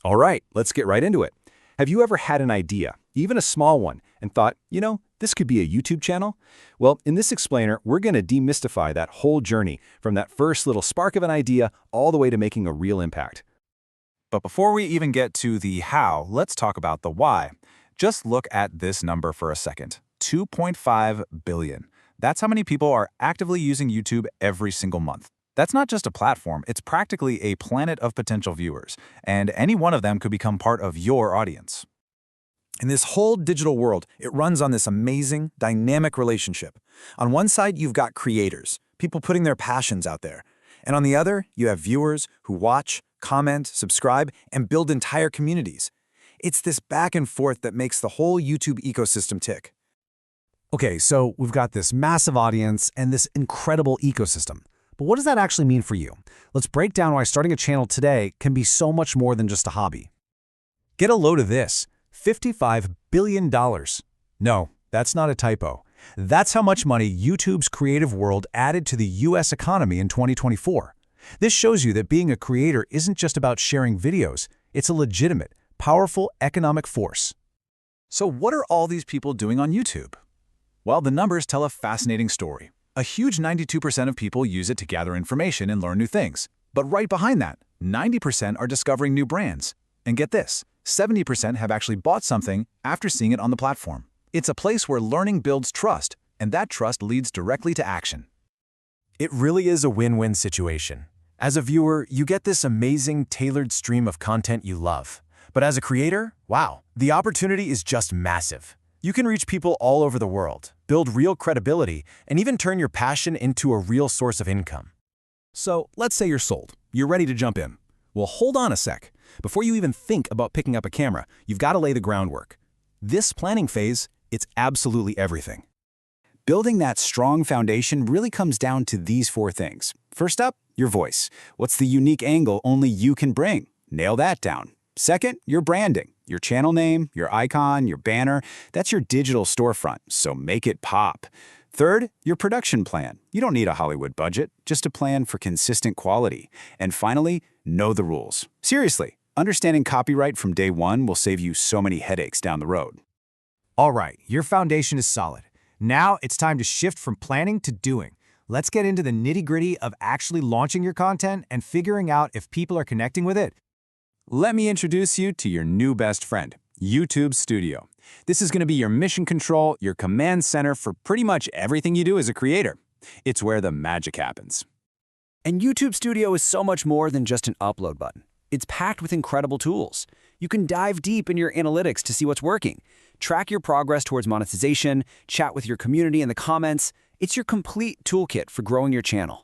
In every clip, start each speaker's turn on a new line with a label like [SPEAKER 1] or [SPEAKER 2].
[SPEAKER 1] All right, let's get right into it. Have you ever had an idea, even a small one, and thought, this could be a YouTube channel? Well, in this explainer, we're going to demystify that whole journey from that first little spark of an idea all the way to making a real impact.
[SPEAKER 2] But before we even get to the how, let's talk about the why. Just look at this number for a second. 2.5 billion. That's how many people are actively using YouTube every single month. That's not just a platform, it's practically a planet of potential viewers, and any one of them could become part of your audience. In this whole digital world, it runs on this amazing, dynamic relationship. On one side, you've got creators, people putting their passions out there. And on the other, you have viewers who watch, comment, subscribe, and build entire communities. It's this back and forth that makes the whole YouTube ecosystem tick.
[SPEAKER 3] Okay, so we've got this massive audience and this incredible ecosystem. But what does that actually mean for you? Let's break down why starting a channel today can be so much more than just a hobby. Get a load of this, $55 billion. No, that's not a typo. That's how much money YouTube's creative world added to the US economy in 2024. This shows you that being a creator isn't just about sharing videos, it's a legitimate, powerful economic force.
[SPEAKER 2] So what are all these people doing on YouTube? Well, the numbers tell a fascinating story. A huge 92% of people use it to gather information and learn new things. But right behind that, 90% are discovering new brands. And get this, 70% have actually bought something after seeing it on the platform. It's a place where learning builds trust, and that trust leads directly to action.
[SPEAKER 3] It really is a win-win situation. As a viewer, you get this amazing, tailored stream of content you love. But as a creator, wow, the opportunity is just massive. You can reach people all over the world, build real credibility, and even turn your passion into a real source of income.
[SPEAKER 1] So let's say you're sold. You're ready to jump in. Well, hold on a sec. Before you even think about picking up a camera, you've got to lay the groundwork. This planning phase, it's absolutely everything.
[SPEAKER 4] Building that strong foundation really comes down to these 4 things. First up, your voice. What's the unique angle only you can bring? Nail that down. Second, your branding. Your channel name, your icon, your banner, that's your digital storefront, so make it pop. Third, your production plan. You don't need a Hollywood budget, just a plan for consistent quality. And finally, know the rules. Seriously, understanding copyright from day one will save you so many headaches down the road.
[SPEAKER 3] All right, your foundation is solid. Now it's time to shift from planning to doing. Let's get into the nitty-gritty of actually launching your content and figuring out if people are connecting with it.
[SPEAKER 1] Let me introduce you to your new best friend, YouTube Studio. This is going to be your mission control, your command center for pretty much everything you do as a creator. It's where the magic happens.
[SPEAKER 4] And YouTube Studio is so much more than just an upload button. It's packed with incredible tools. You can dive deep in your analytics to see what's working, track your progress towards monetization, chat with your community in the comments. It's your complete toolkit for growing your channel.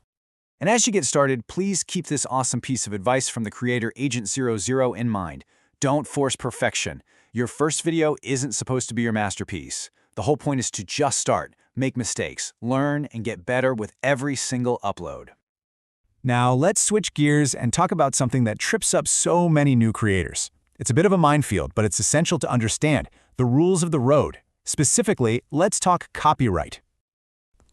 [SPEAKER 2] And as you get started, please keep this awesome piece of advice from the creator Agent 00 in mind. Don't force perfection. Your first video isn't supposed to be your masterpiece. The whole point is to just start, make mistakes, learn, and get better with every single upload.
[SPEAKER 3] Now let's switch gears and talk about something that trips up so many new creators. It's a bit of a minefield, but it's essential to understand the rules of the road. Specifically, let's talk copyright.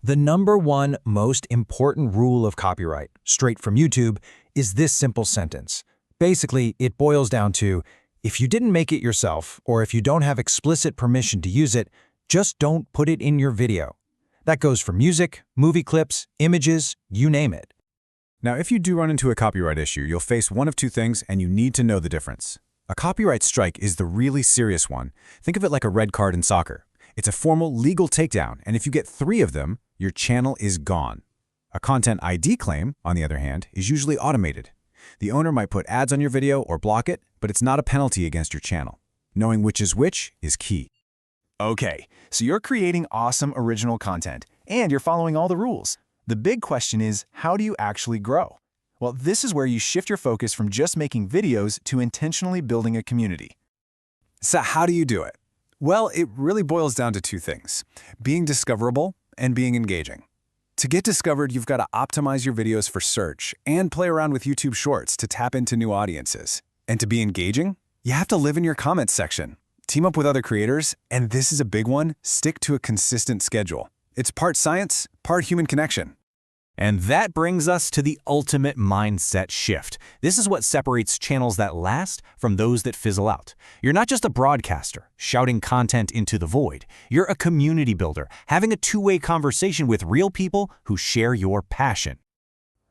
[SPEAKER 3] The number one most important rule of copyright, straight from YouTube, is this simple sentence. Basically, it boils down to, if you didn't make it yourself, or if you don't have explicit permission to use it, just don't put it in your video. That goes for music, movie clips, images, you name it.
[SPEAKER 2] Now, if you do run into a copyright issue, you'll face one of 2 things, and you need to know the difference. A copyright strike is the really serious one. Think of it like a red card in soccer. It's a formal, legal takedown, and if you get 3 of them, your channel is gone. A content ID claim, on the other hand, is usually automated. The owner might put ads on your video or block it, but it's not a penalty against your channel. Knowing which is key. Okay, so you're creating awesome original content, and you're following all the rules. The big question is, how do you actually grow? Well, this is where you shift your focus from just making videos to intentionally building a community. So how do you do it? Well, it really boils down to 2 things: being discoverable and being engaging. To get discovered, you've got to optimize your videos for search and play around with YouTube Shorts to tap into new audiences. And to be engaging, you have to live in your comments section. Team up with other creators, and this is a big one, stick to a consistent schedule. It's part science, part human connection. And that brings us to the ultimate mindset shift. This is what separates channels that last from those that fizzle out. You're not just a broadcaster, shouting content into the void. You're a community builder, having a two-way conversation with real people who share your passion.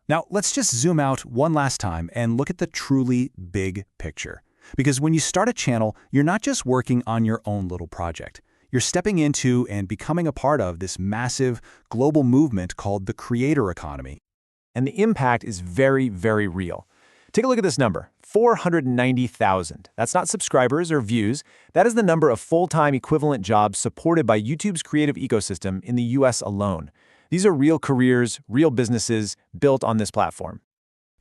[SPEAKER 3] Now, let's just zoom out one last time and look at the truly big picture. Because when you start a channel, you're not just working on your own little project. You're stepping into and becoming a part of this massive global movement called the creator economy. And the impact is very, very real. Take a look at this number, 490,000. That's not subscribers or views. That is the number of full-time equivalent jobs supported by YouTube's creative ecosystem in the US alone. These are real careers, real businesses built on this platform.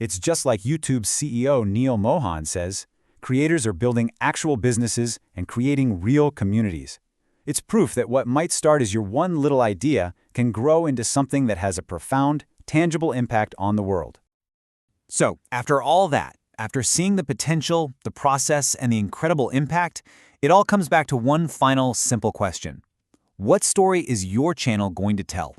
[SPEAKER 4] It's just like YouTube's CEO Neil Mohan says, creators are building actual businesses and creating real communities. It's proof that what might start as your one little idea can grow into something that has a profound, tangible impact on the world.
[SPEAKER 3] So, after all that, after seeing the potential, the process, and the incredible impact, it all comes back to one final simple question. What story is your channel going to tell?